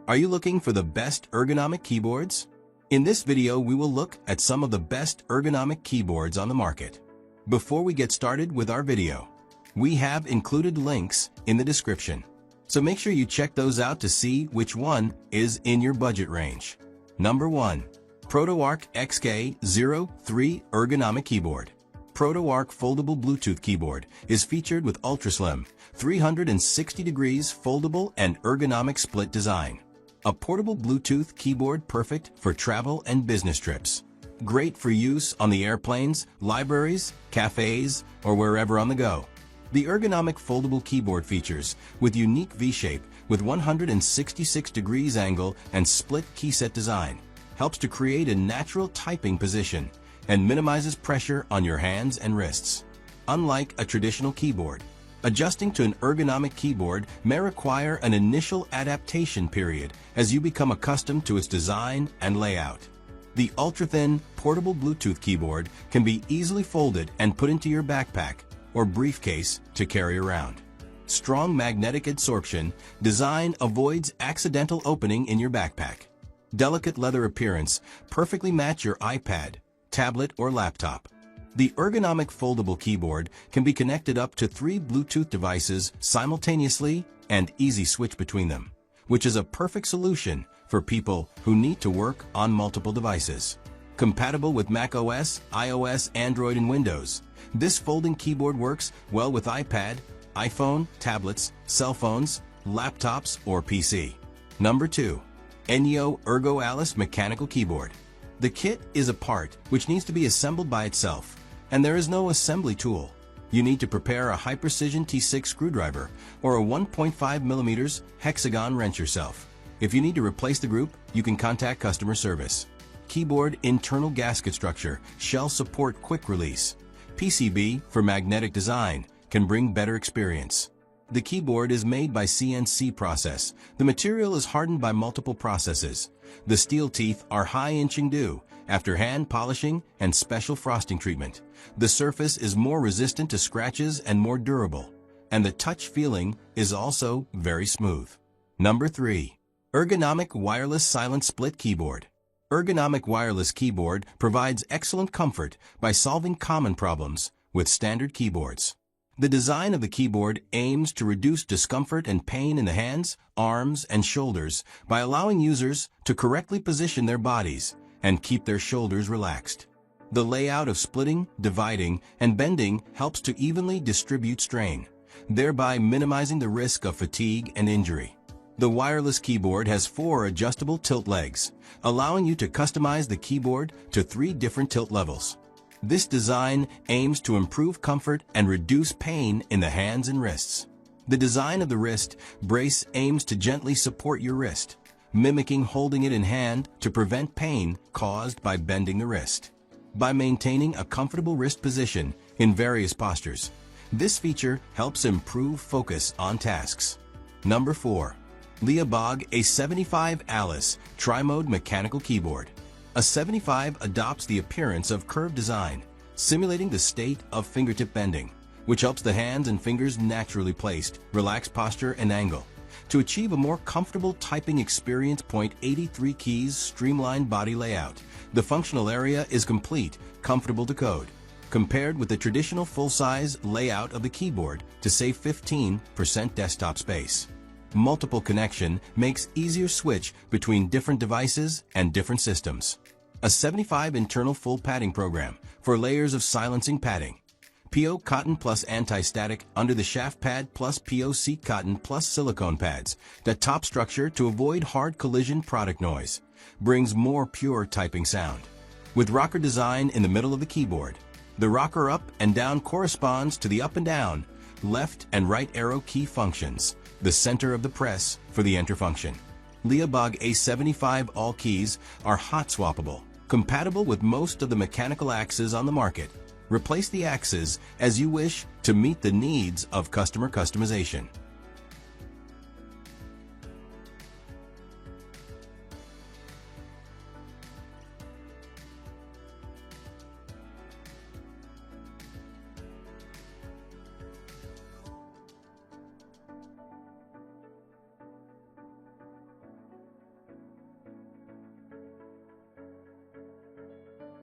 Are you looking for the best ergonomic keyboards? In this video, we will look at some of the best ergonomic keyboards on the market. Before we get started with our video, we have included links in the description, so make sure you check those out to see which one is in your budget range. Number 1. ProtoArc XK03 Ergonomic Keyboard. ProtoArc Foldable Bluetooth Keyboard is featured with ultra-slim, 360 degrees foldable and ergonomic split design. A portable Bluetooth keyboard perfect for travel and business trips. Great for use on the airplanes, libraries, cafes, or wherever on the go. The ergonomic foldable keyboard features with unique V-shape with 166 degrees angle and split keyset design helps to create a natural typing position and minimizes pressure on your hands and wrists. Unlike a traditional keyboard, adjusting to an ergonomic keyboard may require an initial adaptation period as you become accustomed to its design and layout. The ultra-thin, portable Bluetooth keyboard can be easily folded and put into your backpack or briefcase to carry around. Strong magnetic adsorption design avoids accidental opening in your backpack. Delicate leather appearance perfectly match your iPad, tablet, or laptop. The ergonomic foldable keyboard can be connected up to 3 Bluetooth devices simultaneously and easy switch between them, which is a perfect solution for people who need to work on multiple devices. Compatible with macOS, iOS, Android, and Windows, this folding keyboard works well with iPad, iPhone, tablets, cell phones, laptops, or PC. Number 2. Ennio Ergo Alice Mechanical Keyboard. The kit is a part which needs to be assembled by itself, and there is no assembly tool. You need to prepare a high-precision T6 screwdriver or a 1.5mm hexagon wrench yourself. If you need to replace the group, you can contact customer service. Keyboard internal gasket structure, shell support quick release. PCB for magnetic design can bring better experience. The keyboard is made by CNC process. The material is hardened by multiple processes. The steel teeth are high-inching due after hand polishing and special frosting treatment. The surface is more resistant to scratches and more durable, and the touch feeling is also very smooth. Number 3. Ergonomic Wireless Silent Split Keyboard. Ergonomic wireless keyboard provides excellent comfort by solving common problems with standard keyboards. The design of the keyboard aims to reduce discomfort and pain in the hands, arms, and shoulders by allowing users to correctly position their bodies and keep their shoulders relaxed. The layout of splitting, dividing, and bending helps to evenly distribute strain, thereby minimizing the risk of fatigue and injury. The wireless keyboard has 4 adjustable tilt legs, allowing you to customize the keyboard to 3 different tilt levels. This design aims to improve comfort and reduce pain in the hands and wrists. The design of the wrist brace aims to gently support your wrist, mimicking holding it in hand to prevent pain caused by bending the wrist. By maintaining a comfortable wrist position in various postures, this feature helps improve focus on tasks. Number 4. LEOBOG A75 Alice TriMode Mechanical Keyboard. A 75 adopts the appearance of curved design, simulating the state of fingertip bending, which helps the hands and fingers naturally placed, relaxed posture and angle. To achieve a more comfortable typing experience, 83 keys, streamlined body layout. The functional area is complete, comfortable to code, compared with the traditional full-size layout of the keyboard to save 15% desktop space. Multiple connection makes easier switch between different devices and different systems. A 75 internal full padding program for layers of silencing padding. PO cotton plus anti-static under the shaft pad plus PO seat cotton plus silicone pads. The top structure to avoid hard collision product noise brings more pure typing sound. With rocker design in the middle of the keyboard, the rocker up and down corresponds to the up and down, left and right arrow key functions. The center of the press for the enter function. LEOBOG A75 all keys are hot swappable, compatible with most of the mechanical axes on the market. Replace the axes as you wish to meet the needs of customer customization.